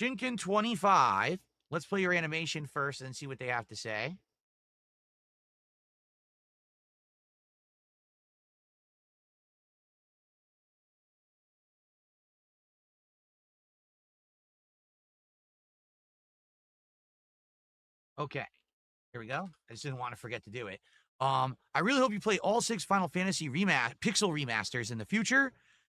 Shinken25. Let's play your animation first and see what they have to say. Okay, here we go. I just didn't want to forget to do it. I really hope you play all 6 Final Fantasy pixel remasters in the future.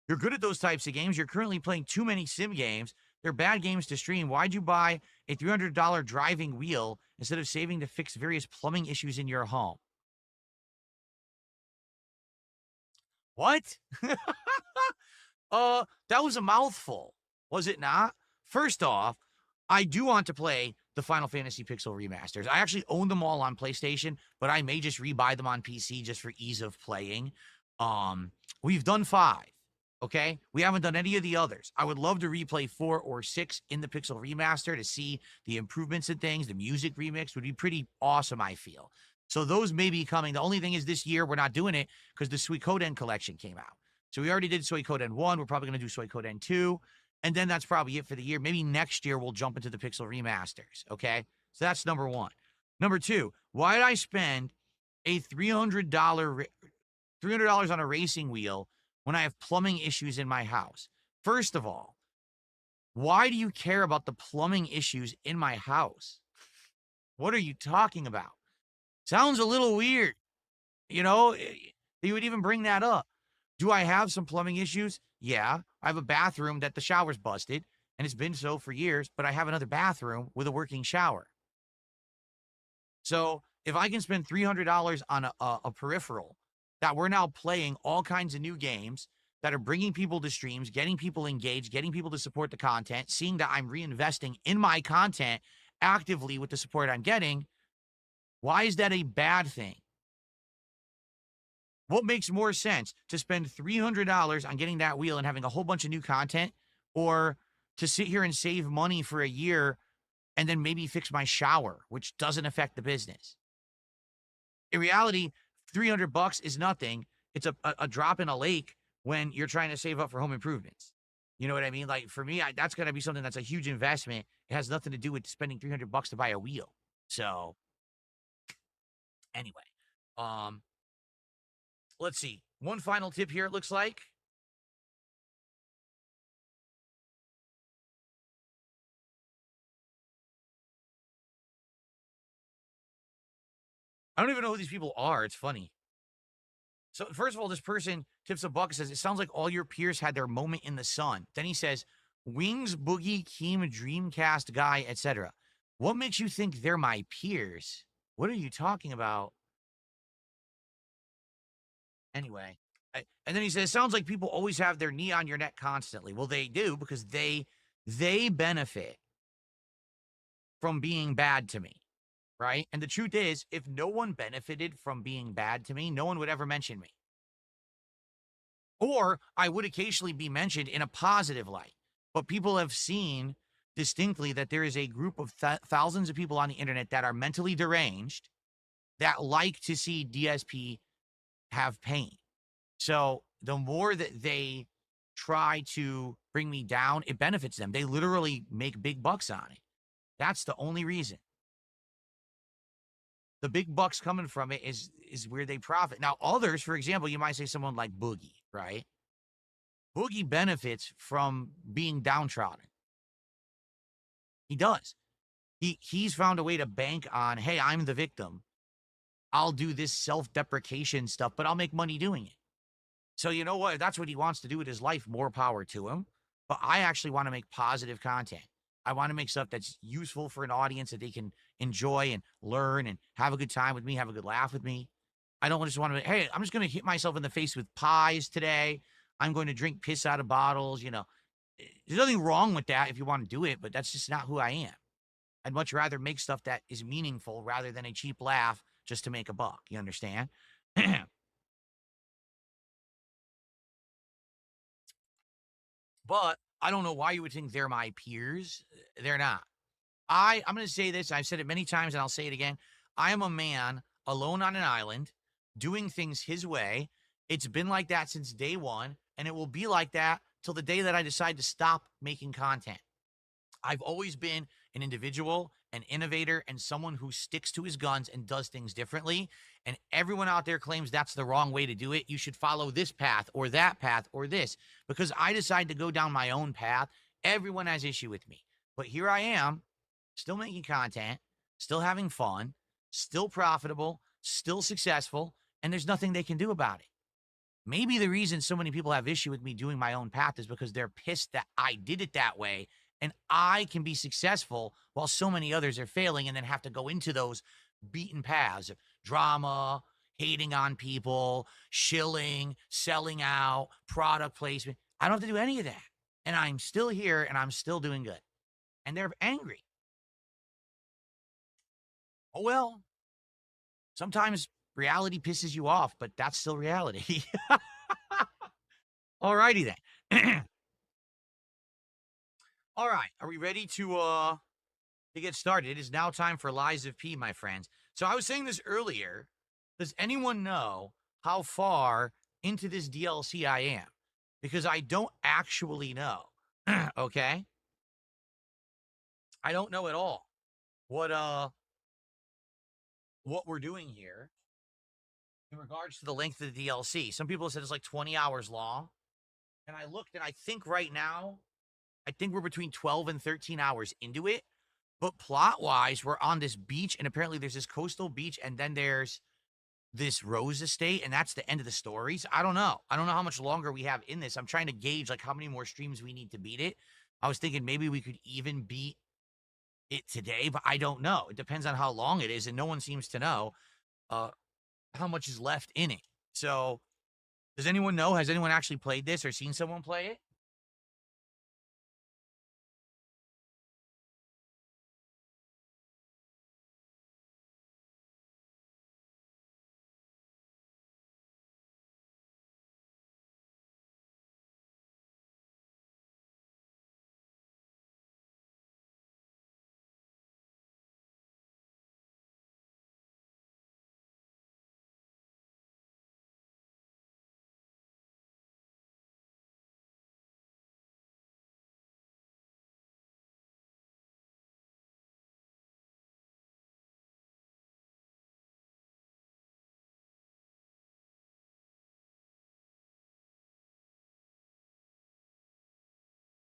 You're good at those types of games. You're currently playing too many sim games. They're bad games to stream. Why'd you buy a $300 driving wheel instead of saving to fix various plumbing issues in your home? What? That was a mouthful, was it not? First off, I do want to play the Final Fantasy Pixel remasters. I actually own them all on PlayStation, but I may just rebuy them on PC just for ease of playing. We've done 5, okay? We haven't done any of the others. I would love to replay 4 or 6 in the Pixel remaster to see the improvements and things. The music remix would be pretty awesome, I feel. So those may be coming. The only thing is this year we're not doing it because the Suikoden collection came out. So we already did Suikoden 1. We're probably going to do Suikoden 2. And then that's probably it for the year. Maybe next year we'll jump into the Pixel remasters, okay? So that's number 1. Number 2, why did I spend a $300 on a racing wheel when I have plumbing issues in my house? First of all, why do you care about the plumbing issues in my house? What are you talking about? Sounds a little weird. You know, you would even bring that up. Do I have some plumbing issues? Yeah. I have a bathroom that the shower's busted, and it's been so for years, but I have another bathroom with a working shower. So if I can spend $300 on a peripheral that we're now playing all kinds of new games that are bringing people to streams, getting people engaged, getting people to support the content, seeing that I'm reinvesting in my content actively with the support I'm getting, why is that a bad thing? What makes more sense, to spend $300 on getting that wheel and having a whole bunch of new content, or to sit here and save money for a year and then maybe fix my shower, which doesn't affect the business? In reality, $300 is nothing. It's a drop in a lake when you're trying to save up for home improvements. You know what I mean? Like for me, that's going to be something that's a huge investment. It has nothing to do with spending $300 to buy a wheel. So anyway, um, let's see. One final tip here, it looks like. I don't even know who these people are. It's funny. So first of all, this person tips a buck and says, it sounds like all your peers had their moment in the sun. Then he says, Wings, Boogie, Keem, Dreamcast guy, etc. What makes you think they're my peers? What are you talking about? Anyway. And then he says, sounds like people always have their knee on your neck constantly. Well, they do, because they benefit from being bad to me, right? And the truth is, if no one benefited from being bad to me, no one would ever mention me. Or I would occasionally be mentioned in a positive light. But people have seen distinctly that there is a group of thousands of people on the internet that are mentally deranged that like to see DSP have pain. So the more that they try to bring me down, it benefits them. They literally make big bucks on it. That's the only reason. The big bucks coming from it is where they profit. Now, others, for example, you might say someone like Boogie, right? Boogie benefits from being downtrodden. He does. He's found a way to bank on, hey, I'm the victim. I'll do this self-deprecation stuff, but I'll make money doing it. So you know what? If that's what he wants to do with his life, more power to him. But I actually want to make positive content. I want to make stuff that's useful for an audience that they can enjoy and learn and have a good time with me, have a good laugh with me. I don't just want to, hey, I'm just going to hit myself in the face with pies today. I'm going to drink piss out of bottles. You know, there's nothing wrong with that if you want to do it, but that's just not who I am. I'd much rather make stuff that is meaningful rather than a cheap laugh just to make a buck. You understand? But I don't know why you would think they're my peers. They're not. I'm going to say this. I've said it many times and I'll say it again. I am a man alone on an island doing things his way. It's been like that since day one, and it will be like that till the day that I decide to stop making content. I've always been an individual, an innovator, and someone who sticks to his guns and does things differently. And everyone out there claims that's the wrong way to do it. You should follow this path or that path or this. Because I decide to go down my own path, everyone has issue with me. But here I am, still making content, still having fun, still profitable, still successful, and there's nothing they can do about it. Maybe the reason so many people have issue with me doing my own path is because they're pissed that I did it that way and I can be successful while so many others are failing and then have to go into those beaten paths of drama, hating on people, shilling, selling out, product placement. I don't have to do any of that. And I'm still here and I'm still doing good. And they're angry. Oh, well, sometimes reality pisses you off, but that's still reality. All righty then. All right, are we ready to get started? It is now time for Lies of P, my friends. So I was saying this earlier. Does anyone know how far into this DLC I am? Because I don't actually know. Okay? I don't know at all what what we're doing here in regards to the length of the DLC. Some people said it's like 20 hours long. And I looked and I think right now, I think we're between 12 and 13 hours into it. But plot wise, we're on this beach, and apparently there's this coastal beach, and then there's this rose estate, and that's the end of the stories. I don't know. I don't know how much longer we have in this. I'm trying to gauge like how many more streams we need to beat it. I was thinking maybe we could even beat it today, but I don't know. It depends on how long it is, and no one seems to know uh how much is left in it. So does anyone know? Has anyone actually played this or seen someone play it?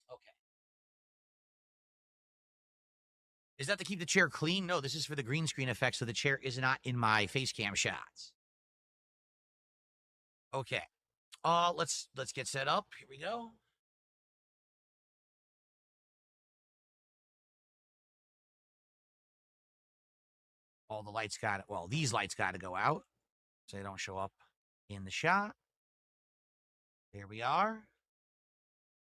Okay. Is that to keep the chair clean? No, this is for the green screen effect, so the chair is not in my face cam shots. Okay. Let's get set up. Here we go. All the lights got it. Well, these lights got to go out so they don't show up in the shot. There we are.